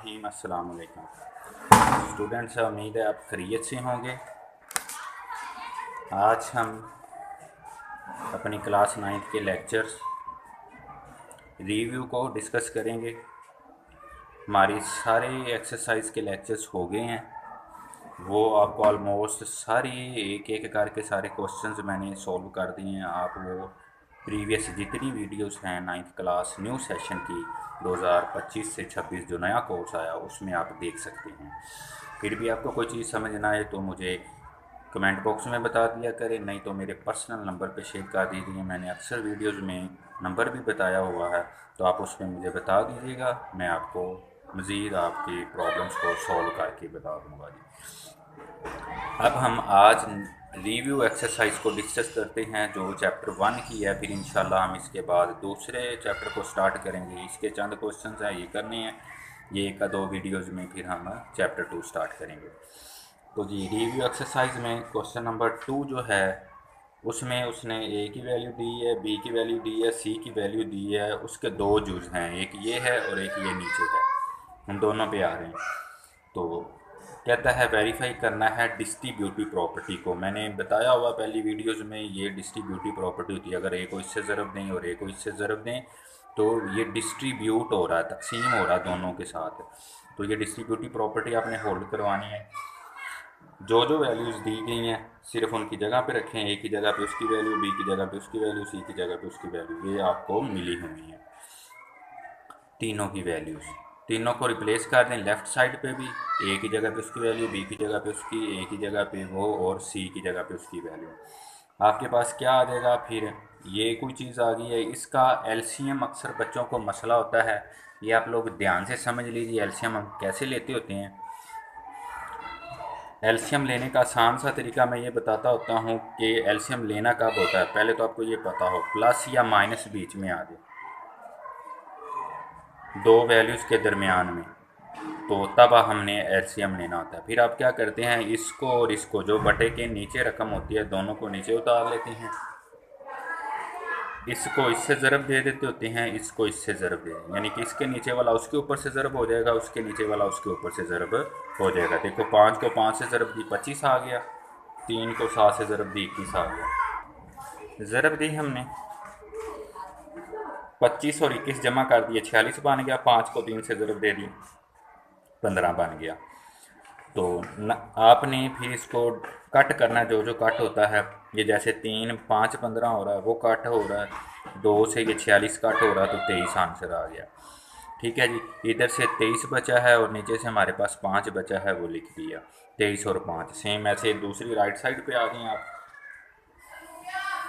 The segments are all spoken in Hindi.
बिस्मिल्लाहिर्रहमानिर्रहीम। अस्सलाम वालेकुम स्टूडेंट्स, उम्मीद है आप खैरियत से होंगे। आज हम अपनी क्लास 9th के लेक्चर्स रिव्यू को डिस्कस करेंगे। हमारी सारे एक्सरसाइज के लेक्चर्स हो गए हैं, वो आपको ऑलमोस्ट सारी एक एक करके सारे क्वेश्चंस मैंने सॉल्व कर दिए हैं। आप वो प्रीवियस जितनी वीडियोस हैं 9th क्लास न्यू सेशन की 2025 से 26 जो नया कोर्स आया उसमें आप देख सकते हैं। फिर भी आपको कोई चीज़ समझ ना आए तो मुझे कमेंट बॉक्स में बता दिया करें, नहीं तो मेरे पर्सनल नंबर पे शेयर कर दीजिए। मैंने अक्सर वीडियोज़ में नंबर भी बताया हुआ है, तो आप उसमें मुझे बता दीजिएगा, मैं आपको मज़ीद आपकी प्रॉब्लम्स को सॉल्व करके बता दूँगा जी। अब हम आज रिव्यू एक्सरसाइज को डिस्कस करते हैं जो चैप्टर 1 की है। फिर इंशाल्लाह हम इसके बाद दूसरे चैप्टर को स्टार्ट करेंगे। इसके चंद क्वेश्चन हैं, ये करने हैं, ये एक दो वीडियोज़ में फिर हम चैप्टर 2 स्टार्ट करेंगे। तो जी रिव्यू एक्सरसाइज में क्वेश्चन नंबर 2 जो है उसमें उसने ए की वैल्यू दी है, बी की वैल्यू दी है, सी की वैल्यू दी है। उसके दो जूज़ हैं, एक ये है और एक ये नीचे है, हम दोनों पे आ रहे हैं। तो कहता है वेरीफाई करना है डिस्ट्रीब्यूटिव प्रॉपर्टी को। मैंने बताया हुआ पहली वीडियोज़ में, ये डिस्ट्रीब्यूटिव प्रॉपर्टी होती है। अगर ए को इससे ज़रब दें और ए को इससे ज़रब दें तो ये डिस्ट्रीब्यूट हो रहा है, तकसीम हो रहा है दोनों के साथ। तो ये डिस्ट्रीब्यूटिव प्रॉपर्टी आपने होल्ड करवानी है। जो जो वैल्यूज़ दी गई हैं सिर्फ उनकी जगह पे रखें, ए की जगह पे उसकी वैल्यू, बी की जगह पे उसकी वैल्यू, सी की जगह पे उसकी वैल्यू, ये आपको मिली हुई है तीनों की वैल्यूज़। तीनों को रिप्लेस कर दें लेफ़्ट साइड पे भी, ए की जगह पे उसकी वैल्यू, बी की जगह पे उसकी, ए की जगह पे वो और सी की जगह पे उसकी वैल्यू। आपके पास क्या आ जाएगा? फिर ये कोई चीज़ आ गई है। इसका एलसीएम अक्सर बच्चों को मसला होता है, ये आप लोग ध्यान से समझ लीजिए एलसीएम हम कैसे लेते होते हैं। एलसीएम लेने का आसान सा तरीका मैं ये बताता होता हूँ कि एलसीएम लेना कब होता है। पहले तो आपको ये पता हो प्लस या माइनस बीच में आ जाए दो वैल्यूज़ के दरमियान में, तो तब हमने एलसीएम लेना होता है। फिर आप क्या करते हैं, इसको और इसको, जो बटे के नीचे रकम होती है दोनों को नीचे उतार लेते हैं। इसको इससे ज़रब दे देते होते हैं, इसको इससे ज़रब दे, यानी कि इसके नीचे वाला उसके ऊपर से ज़रब हो जाएगा, उसके नीचे वाला उसके ऊपर से ज़रब हो जाएगा। देखो 5 को 5 से ज़रब दी 25 आ गया, 3 को 7 से ज़रब दी 21 आ गया। ज़रब दी हमने 25 और 21 जमा कर दिए 46 बन गया। 5 को 3 से ज़रब दे दी 15 बन गया। तो न आपने फिर इसको कट करना, जो जो कट होता है, ये जैसे 3 5 15 हो रहा है वो कट हो रहा है, 2 से ये 46 कट हो रहा है, तो 23 आंसर आ गया। ठीक है जी, इधर से 23 बचा है और नीचे से हमारे पास 5 बचा है, वो लिख दिया 23 और 5। सेम ऐसे दूसरी राइट साइड पे आ गए आप,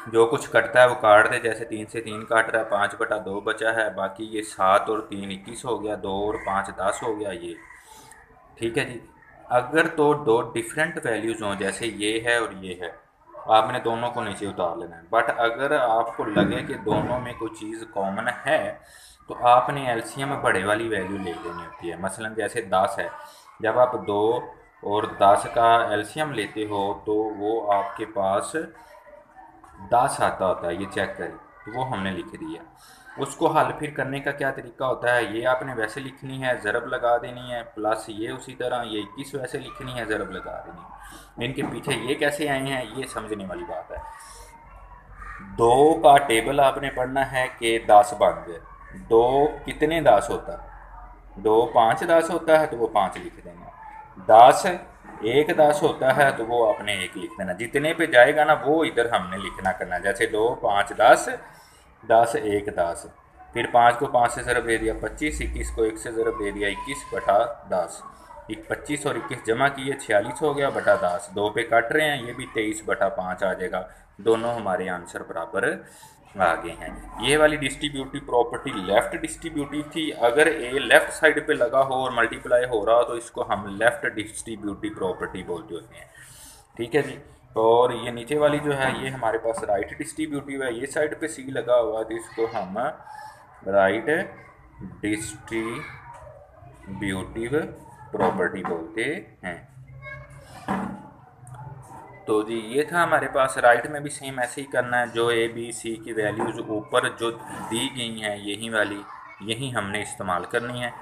जो कुछ कटता है वो काट दे। जैसे 3 से 3 काट रहा है, 5/2 बचा है, बाकी ये 7 और 3 21 हो गया, 2 और 5 10 हो गया ये। ठीक है जी। अगर तो दो डिफरेंट वैल्यूज़ हों, जैसे ये है और ये है, आपने दोनों को नीचे उतार लेना है। बट अगर आपको लगे कि दोनों में कोई चीज़ कॉमन है तो आपने एलसीएम बड़े वाली वैल्यू ले लेनी होती है। मसलन जैसे 10 है, जब आप 2 और 10 का एलसीएम लेते हो तो वो आपके पास 10 आता होता है, ये चेक करें। तो वो हमने लिख दिया। उसको हल फिर करने का क्या तरीका होता है, ये आपने वैसे लिखनी है, ज़रब लगा देनी है, प्लस ये उसी तरह, ये 21 वैसे लिखनी है, ज़रब लगा देनी है। इनके पीछे ये कैसे आए हैं ये समझने वाली बात है। 2 का टेबल आपने पढ़ना है कि 10 बन गए। 2 कितने 10 होता है? 2 5 10 होता है तो वो 5 लिख देना। 10 1 10 होता है तो वो आपने 1 लिख देना। जितने पे जाएगा ना वो इधर हमने लिखना करना, जैसे 2 5 10 10 1 10। फिर 5 को 5 से ज़रब दे दिया 25, 21 को 1 से ज़रब दे दिया 21/10। 25 और 21 जमा किए 46 हो गया बटा 10। 2 पे काट रहे हैं, ये भी 23/5 आ जाएगा। दोनों हमारे आंसर बराबर आ गए हैं। ये वाली डिस्ट्रीब्यूटिव प्रॉपर्टी लेफ़्ट डिस्ट्रीब्यूटिव थी। अगर ए लेफ़्ट साइड पे लगा हो और मल्टीप्लाई हो रहा हो तो इसको हम लेफ़्ट डिस्ट्रीब्यूटिव प्रॉपर्टी बोलते होते हैं। ठीक है जी। और ये नीचे वाली जो है ये हमारे पास राइट डिस्ट्रीब्यूटिव है, ये साइड पे सी लगा हुआ है तो इसको हम राइट डिस्ट्रीब्यूटिव प्रॉपर्टी बोलते हैं। तो जी ये था हमारे पास। राइट में भी सेम ऐसे ही करना है, जो ए बी सी की वैल्यूज़ ऊपर जो दी गई हैं यही वाली, यही हमने इस्तेमाल करनी है।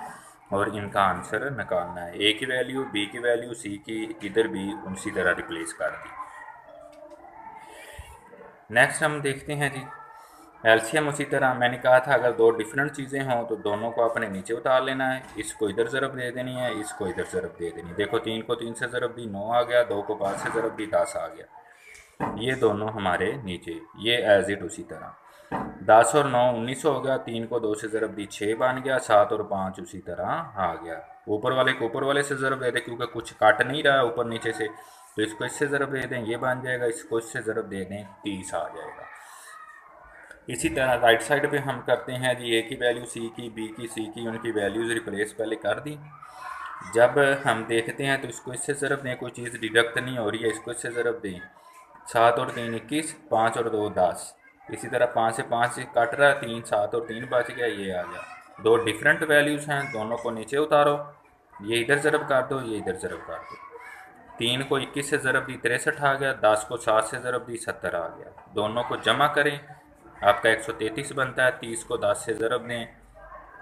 और इनका आंसर निकालना है। ए की वैल्यू, बी की वैल्यू, सी की इधर भी उसी तरह रिप्लेस कर दी। नेक्स्ट हम देखते हैं जी एलसीएम। उसी तरह मैंने कहा था अगर दो डिफरेंट चीज़ें हों तो दोनों को अपने नीचे उतार लेना है। इसको इधर ज़रब दे देनी है, इसको इधर ज़रब दे देनी है। देखो 3 को 3 से ज़रब दी 9 आ गया, 2 को 5 से ज़रब दी 10 आ गया। ये दोनों हमारे नीचे, ये एज इट उसी तरह। 10 और 9 19 हो गया, 3 को 2 से ज़रब दी 6 बन गया, 7 और 5 उसी तरह आ गया। ऊपर वाले को ऊपर वाले से ज़रब दे दें क्योंकि कुछ काट नहीं रहा ऊपर नीचे से, तो इसको इससे ज़रब दे दें, ये बन जाएगा। इसको इससे ज़रब दे दें, 30 आ जाएगा। इसी तरह राइट साइड पे हम करते हैं जी ए की वैल्यू, सी की, बी की, सी की, उनकी वैल्यूज़ रिप्लेस पहले कर दी। जब हम देखते हैं तो इसको इससे ज़रब दें, कोई चीज़ डिडक्ट नहीं हो रही है, इसको इससे ज़रब दें। 7 और 3 21, 5 और 2 10। इसी तरह 5 से 5 से कट रहा है, 3 7 और 3 बच गया, ये आ गया। दो डिफरेंट वैल्यूज़ हैं, दोनों को नीचे उतारो, ये इधर ज़रब कर दो, ये इधर ज़रब कर दो। 3 को 21 से ज़रब दी 63 आ गया, 10 को 7 से ज़रब दी 70 आ गया। दोनों को जमा करें, आपका 133 बनता है। 30 को 10 से ज़रब दें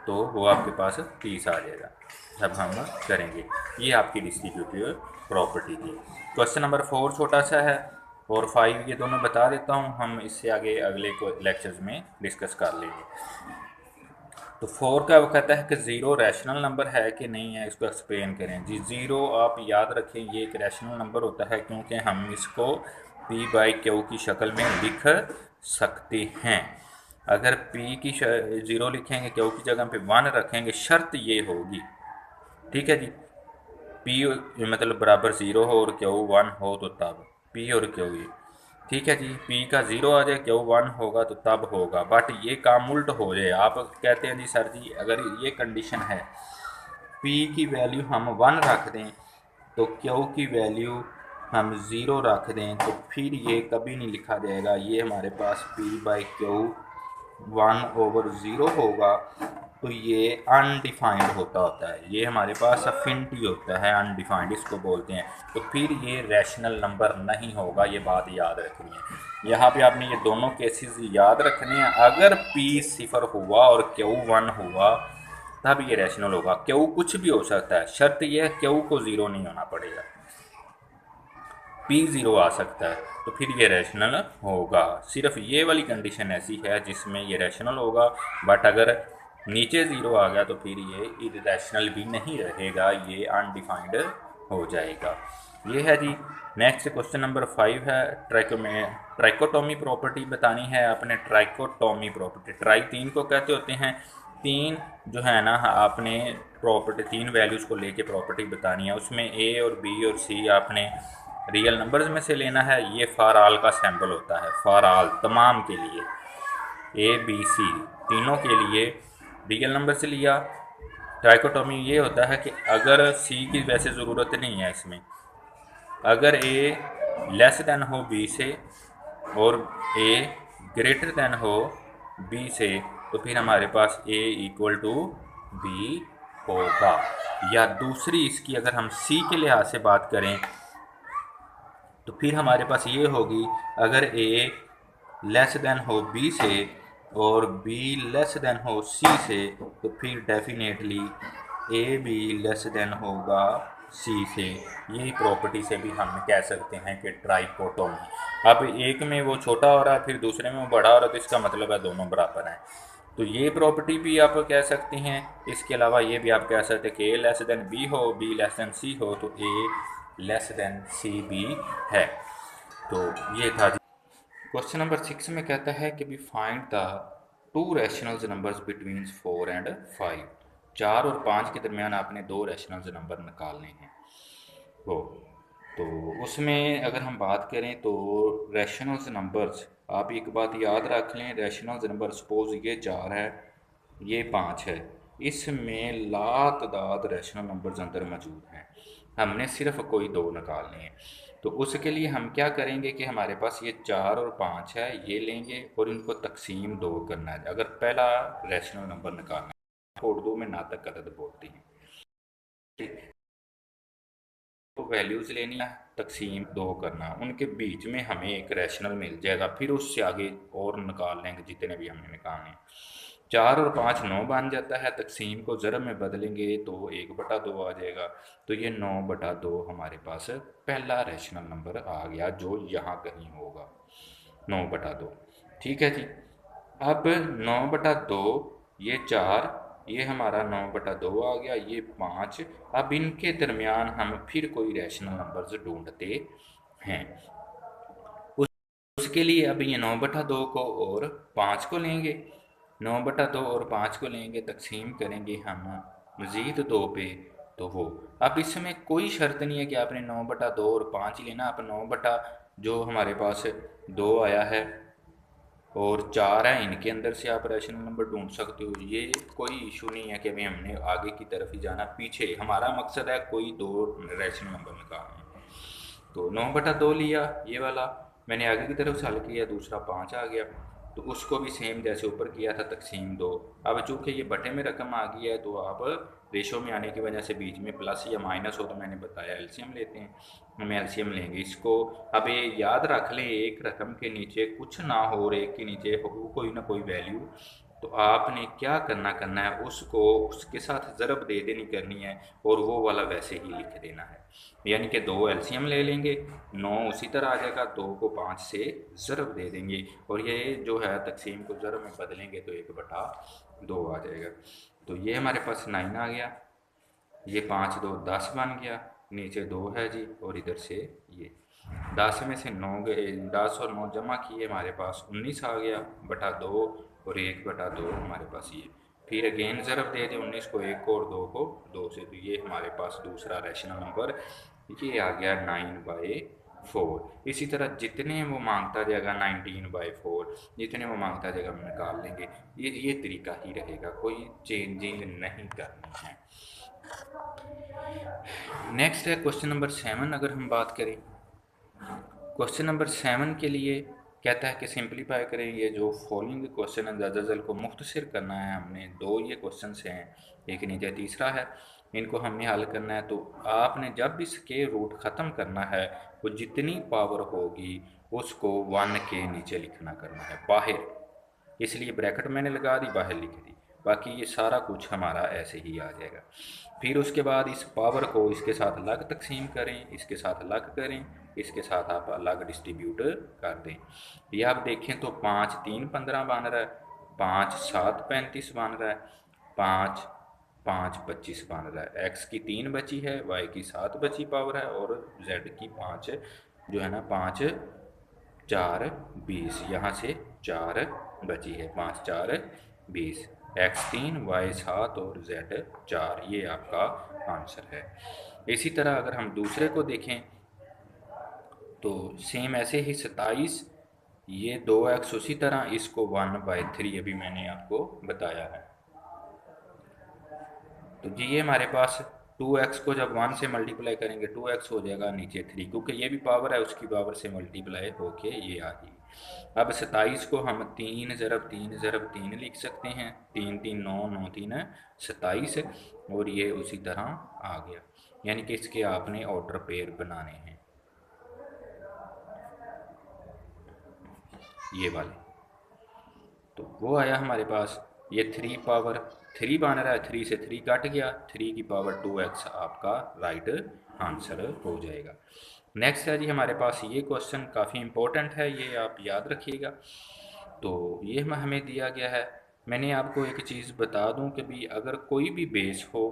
तो वो आपके पास 30 आ जाएगा। जब हम करेंगे, ये आपकी डिस्ट्रीब्यूटिव प्रॉपर्टी थी। क्वेश्चन नंबर 4 छोटा सा है और 5 ये दोनों बता देता हूँ, हम इससे आगे अगले लेक्चर्स में डिस्कस कर लेंगे। तो 4 का वो कहता है कि ज़ीरो रैशनल नंबर है कि नहीं है, इसको एक्सप्लेन करें जी। ज़ीरो आप याद रखें ये एक रैशनल नंबर होता है क्योंकि हम इसको p बाई क्यू की शक्ल में लिख सकते हैं। अगर p की ज़ीरो लिखेंगे, क्यू की जगह पे 1 रखेंगे, शर्त ये होगी, ठीक है जी, p मतलब बराबर ज़ीरो हो और क्यू 1 हो तो तब p और क्यू ये, ठीक है जी। p का 0 आ जाए, क्यू 1 होगा तो तब होगा। बट ये काम उल्ट हो जाए, आप कहते हैं जी सर जी अगर ये कंडीशन है p की वैल्यू हम 1 रख दें तो क्यू की वैल्यू हम 0 रख दें तो फिर ये कभी नहीं लिखा जाएगा। ये हमारे पास p बाई क्यू 1/0 होगा, तो ये अनडिफाइंड होता है। ये हमारे पास अफिनिटी होता है, अनडिफाइंड इसको बोलते हैं। तो फिर ये रैशनल नंबर नहीं होगा, ये बात याद रखनी है। यहाँ पे आपने ये दोनों केसेस याद रखने हैं। अगर p 0 हुआ और q 1 हुआ तब ये रैशनल होगा। q कुछ भी हो सकता है, शर्त यह है q को 0 नहीं होना पड़ेगा। p 0 आ सकता है तो फिर ये रैशनल होगा। सिर्फ ये वाली कंडीशन ऐसी है जिसमें ये रैशनल होगा, बट अगर नीचे 0 आ गया तो फिर ये इरैशनल भी नहीं रहेगा, ये अनडिफाइंड हो जाएगा। ये है जी। नेक्स्ट क्वेश्चन नंबर 5 है ट्राइकोटोमी प्रॉपर्टी बतानी है आपने। ट्राइकोटोमी प्रॉपर्टी, ट्राई 3 को कहते होते हैं। 3 जो है ना आपने प्रॉपर्टी 3 वैल्यूज़ को लेके प्रॉपर्टी बतानी है, उसमें a और b और c आपने रियल नंबर्स में से लेना है। ये फॉर ऑल का सैम्पल होता है, फॉर ऑल तमाम के लिए, ए बी सी तीनों के लिए रियल नंबर से लिया। ट्राइकोटोमी ये होता है कि अगर सी की वैसे ज़रूरत नहीं है इसमें, अगर ए लेस देन हो बी से और ए ग्रेटर देन हो बी से तो फिर हमारे पास ए इक्वल टू बी होगा। या दूसरी इसकी अगर हम सी के लिहाज से बात करें तो फिर हमारे पास ये होगी, अगर ए लेस देन हो बी से और बी लेस देन हो सी से तो फिर डेफिनेटली ए भी लेस देन होगा सी से। यही प्रॉपर्टी से भी हम कह सकते हैं कि ट्राइकोटोमी। अब एक में वो छोटा हो रहा है फिर दूसरे में वो बड़ा हो रहा है, तो इसका मतलब है दोनों बराबर हैं। तो ये प्रॉपर्टी भी आप कह सकते हैं। इसके अलावा ये भी आप कह सकते हैं कि ए लेस देन बी हो, बी लेस देन सी हो तो ए लेस देन सी भी है। तो ये था। क्वेश्चन नंबर 6 में कहता है कि भी find the two rationals numbers between 4 and 5। 4 और 5 के दरमियान आपने दो रैशनल्स नंबर निकालने हैं। वो तो उसमें अगर हम बात करें तो रैशनल्स नंबर्स, आप एक बात याद रख लें, रैशनल्स नंबर सपोज ये 4 है, ये 5 है, इसमें लातदाद रैशनल नंबर्स अंदर मौजूद हैं, हमने सिर्फ कोई दो निकालने हैं। तो उसके लिए हम क्या करेंगे कि हमारे पास ये 4 और 5 है, ये लेंगे और इनको तकसीम 2 करना है। अगर पहला रैशनल नंबर निकालना है, उर्दू में नातक अदद बोलते हैं, तो वैल्यूज़ लेनी है, तकसीम 2 करना, उनके बीच में हमें एक रैशनल मिल जाएगा। फिर उससे आगे और निकाल लेंगे जितने भी हमने निकालने हैं। 4 और 5 9 बन जाता है, तकसीम को ज़रब में बदलेंगे तो 1/2 आ जाएगा। तो ये 9/2 हमारे पास पहला रैशनल नंबर आ गया जो यहाँ कहीं होगा, 9/2। ठीक है जी। अब 9/2, ये 4, ये हमारा 9/2 आ गया, ये 5। अब इनके दरमियान हम फिर कोई रैशनल नंबर्स ढूंढते हैं। उसके लिए अब ये 9/2 को और 5 को लेंगे, 9/2 और 5 को लेंगे, तकसीम करेंगे हम मज़ीद 2 पे, तो वो अब इसमें कोई शर्त नहीं है कि आपने 9/2 और 5 ही लेना। आप 9 बटा जो हमारे पास 2 आया है और 4 है, इनके अंदर से आप रैशनल नंबर ढूंढ सकते हो। ये कोई इशू नहीं है कि अभी हमने आगे की तरफ ही जाना, पीछे हमारा मकसद है कोई 2 रैशनल नंबर निकालना है। तो 9/2 लिया, ये वाला मैंने आगे की तरफ से हल किया, दूसरा 5 आ गया। तो उसको भी सेम जैसे ऊपर किया था, तकसीम 2। अब चूँकि ये बटे में रकम आ गई है, तो आप रेशो में आने की वजह से बीच में प्लस या माइनस हो, तो मैंने बताया एलसीएम लेते हैं, हम एलसीएम लेंगे इसको। अब ये याद रख लें, एक रकम के नीचे कुछ ना हो और एक के नीचे हो कोई ना कोई वैल्यू, तो आपने क्या करना है, उसको उसके साथ ज़रब दे देनी करनी है और वो वाला वैसे ही लिख देना है। यानी कि 2 एलसीएम ले लेंगे, 9 उसी तरह आ जाएगा, 2 को 5 से ज़रब दे देंगे और ये जो है तकसीम को ज़रब में बदलेंगे तो 1/2 आ जाएगा। तो ये हमारे पास 9 आ गया, ये 5 2 10 बन गया, नीचे 2 है जी, और इधर से ये 10 में से 9 गए, 10 और 9 जमा किए, हमारे पास 19 आ गया बटा 2, और 1/2 हमारे पास ये। फिर अगेन ज़रब दे दें 19 को 1 को और 2 को 2 से, तो ये हमारे पास दूसरा रैशनल नंबर ये आ गया 9/4। इसी तरह जितने वो मांगता जाएगा 19/4, जितने वो मांगता जाएगा हम निकाल लेंगे। ये तरीका ही रहेगा, कोई चेंजिंग नहीं करनी है। नेक्स्ट है क्वेश्चन नंबर 7। अगर हम बात करें क्वेश्चन नंबर 7 के लिए, कहता है कि सिंप्लीफाई करें ये जो फॉलोइंग क्वेश्चन है, दर्जल को मुख्तसर करना है हमने। 2 ये क्वेश्चन हैं, एक नीचे तीसरा है, इनको हमने हल करना है। तो आपने जब भी स्क्वायर रूट ख़त्म करना है, वो जितनी पावर होगी उसको 1 के नीचे लिखना करना है बाहर, इसलिए ब्रैकेट मैंने लगा दी, बाहर लिख दी। बाकी ये सारा कुछ हमारा ऐसे ही आ जाएगा। फिर उसके बाद इस पावर को इसके साथ अलग तकसीम करें, इसके साथ अलग करें, इसके साथ आप अलग डिस्ट्रीब्यूट कर दें। ये आप देखें तो 5 3 15 बन रहा है, 5 7 35 बन रहा है, 5 5 25 बन रहा है। एक्स की 3 बची है, वाई की 7 बची पावर है, और जेड की 5 जो है ना, 5 4 20, यहाँ से 4 बची है, 5 4 20, एक्स 3 वाई 7 और जेड 4, ये आपका आंसर है। इसी तरह अगर हम दूसरे को देखें तो सेम ऐसे ही 27, ये 2x उसी तरह, इसको 1/3 अभी मैंने आपको बताया है। तो जी ये हमारे पास 2x को जब 1 से मल्टीप्लाई करेंगे 2x हो जाएगा, नीचे 3, क्योंकि ये भी पावर है, उसकी पावर से मल्टीप्लाई होके ये आ गई। अब 27 को हम 3 ज़रब 3 ज़रब 3 लिख सकते हैं, 3 3 9 9 3 27, और ये उसी तरह आ गया। यानी कि इसके आपने ऑर्डर पेयर बनाने हैं, ये वाले। तो वो आया हमारे पास, ये 3 पावर 3 बन रहा है, 3 से 3 कट गया, 3 की पावर 2x आपका राइट आंसर हो जाएगा। नेक्स्ट है जी हमारे पास ये क्वेश्चन, काफ़ी इंपॉर्टेंट है, ये आप याद रखिएगा। तो ये हमें दिया गया है, मैंने आपको एक चीज़ बता दूं कि भी अगर कोई भी बेस हो,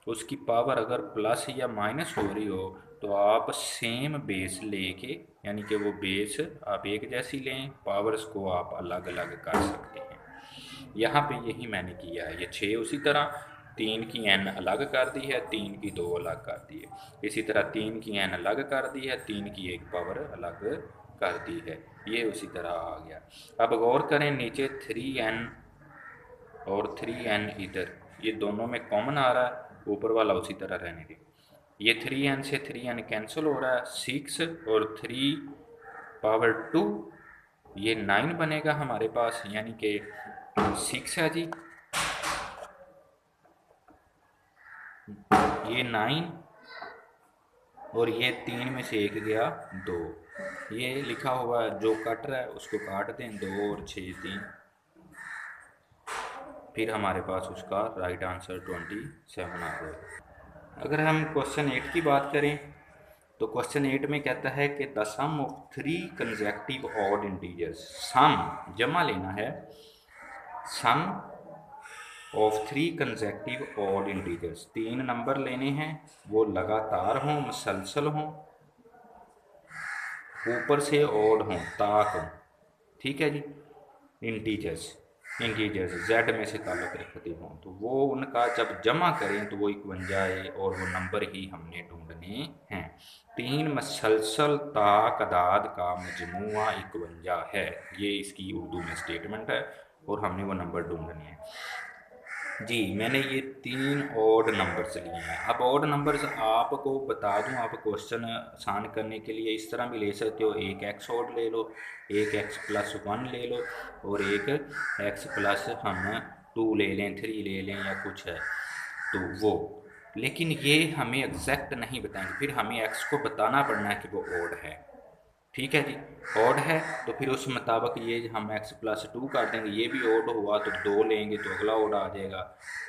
उसकी पावर अगर प्लस या माइनस हो रही हो, तो आप सेम बेस लेके, यानी कि वो बेस आप एक जैसी लें, पावर्स को आप अलग अलग कर सकते हैं। यहाँ पे यही मैंने किया है, ये 6 उसी तरह, 3 की n अलग कर दी है, 3 की 2 अलग कर दी है। इसी तरह 3 की n अलग कर दी है, 3 की 1 पावर अलग कर दी है, ये उसी तरह आ गया। अब गौर करें, नीचे 3n और 3n इधर, ये दोनों में कॉमन आ रहा है, ऊपर वाला उसी तरह रहने दें। ये 3n से 3n कैंसिल हो रहा है, 6 और 3 पावर 2, ये 9 बनेगा हमारे पास, यानी कि 6 है जी, ये 9, और ये 3 में से 1 गया 2, ये लिखा हुआ है, जो कट रहा है उसको काट दें, 2 और 6 3, फिर हमारे पास उसका राइट आंसर 27 आ जाएगा। अगर हम क्वेश्चन 8 की बात करें तो क्वेश्चन 8 में कहता है कि the sum of 3 consecutive odd integers, sum जमा लेना है, sum of 3 consecutive odd integers, 3 number लेने हैं, वो लगातार हों, मुसलसल हों, ऊपर से ऑड हों, ताक हों, ठीक है जी। इंटीजर्स जेड में से ताल्लुक़ रखते हों, तो वो उनका जब जमा करें तो वो 51 है और वो नंबर ही हमने ढूंढने हैं। 3 मसलसल तादाद का मजमुआ 51 है, ये इसकी उर्दू में स्टेटमेंट है और हमने वो नंबर ढूंढने हैं जी। मैंने ये 3 ऑड नंबर्स लिए हैं। अब ऑड नंबर्स आपको बता दूं, आप क्वेश्चन आसान करने के लिए इस तरह भी ले सकते हो, एक एक्स ऑड ले लो, एक एक्स प्लस 1 ले लो और एक एक्स प्लस हम 2 ले लें, 3 ले लें या कुछ है तो वो, लेकिन ये हमें एग्जैक्ट नहीं बताएंगे, फिर हमें एक्स को बताना पड़ना है कि वो ऑड है, ठीक है जी। ऑड है तो फिर उस मुताबिक ये हम x प्लस 2 कर देंगे, ये भी ऑड हुआ तो 2 लेंगे तो अगला ऑड आ जाएगा,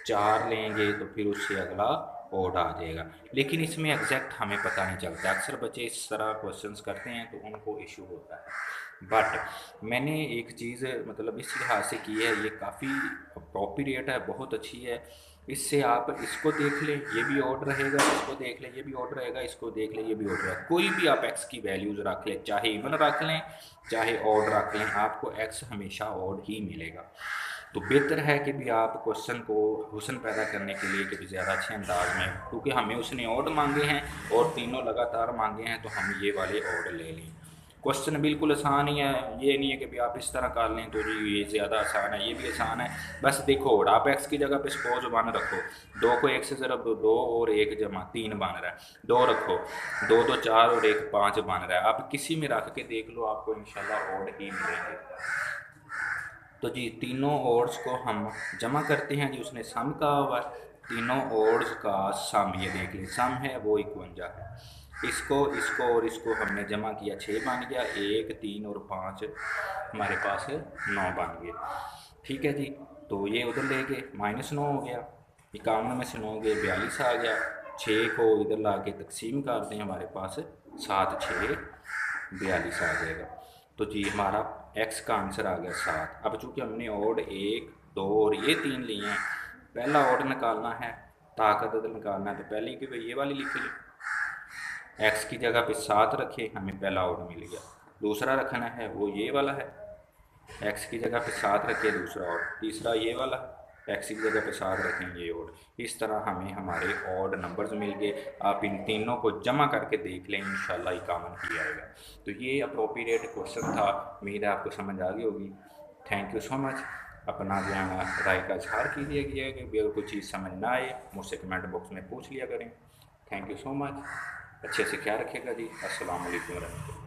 4 लेंगे तो फिर उससे अगला ऑड आ जाएगा, लेकिन इसमें एग्जैक्ट हमें पता नहीं चलता। अक्सर बच्चे इस तरह क्वेश्चंस करते हैं तो उनको इशू होता है। बट मैंने एक चीज़ मतलब इस लिहाज से की है, ये काफ़ी अप्रोप्रिएट है, बहुत अच्छी है। इससे आप इसको देख लें ये भी ऑड रहेगा, इसको देख लें ये भी ऑड रहेगा, इसको देख लें ये भी ऑड रहेगा, कोई भी आप एक्स की वैल्यूज़ रख लें, चाहे इवन रख लें चाहे ऑड रख लें, आपको एक्स हमेशा ऑड ही मिलेगा। तो बेहतर है कि भी आप क्वेश्चन को हुस्न पैदा करने के लिए कि भी ज़्यादा अच्छे अंदाज में, क्योंकि हमें उसने ऑड मांगे हैं और तीनों लगातार मांगे हैं तो हम ये वाले ऑड ले लें। क्वेश्चन बिल्कुल आसान ही है, ये नहीं है कि भी आप इस तरह कर लें तो जी ये ज़्यादा आसान है, ये भी आसान है। बस देखो आप एक्स की जगह पे सपोज 1 रखो, 2 को 1 से ज़रब दो, 2 और 1 जमा 3 बन रहा है, 2 रखो, 2 2 4 और 1 5 बन रहा है, आप किसी में रख के देख लो आपको इंशाल्लाह ऑड ही मिलेंगे। तो जी तीनों ऑड्स को हम जमा करते हैं जी, उसने सम कहा हुआ है, तीनों ऑड्स का सम ये देख लें, सम है वो 51 है, इसको इसको और इसको हमने जमा किया 6 बन गया, 1 3 और 5 हमारे पास 9 बन गए, ठीक है जी। तो ये उधर ले गए -9 हो गया, 51 में से 9 गए 42 आ गया, 6 को इधर ला के तकसीम कर दें हमारे पास 7 6 42 आ जाएगा। तो जी हमारा x का आंसर आ गया 7। अब चूँकि हमने ऑड 1 2 और ये 3 लिए हैं, पहला ऑड निकालना है, ताकत निकालना है, तो पहले की ये वाली लिख ली, x की जगह पे 7 रखे, हमें पहला ऑड मिल गया। दूसरा रखना है वो ये वाला है, x की जगह पे 7 रखे, दूसरा ऑड। तीसरा ये वाला, x की जगह पे 7 रखेंगे ये ऑड। इस तरह हमें हमारे ऑड नंबर्स मिल गए। आप इन तीनों को जमा करके देख लें, इंशाल्लाह ये कॉमन ही आएगा। तो ये अप्रोप्रिएट क्वेश्चन था, उम्मीद है आपको समझ आ गई होगी। Thank you so much. अपना जो है राय का इजहार कीजिए कि अगर कोई चीज़ समझ ना आए मुझसे कमेंट बॉक्स में पूछ लिया करें। Thank you so much. अच्छे से ख्याल रखिएगा जी। अस्सलाम वालेकुम।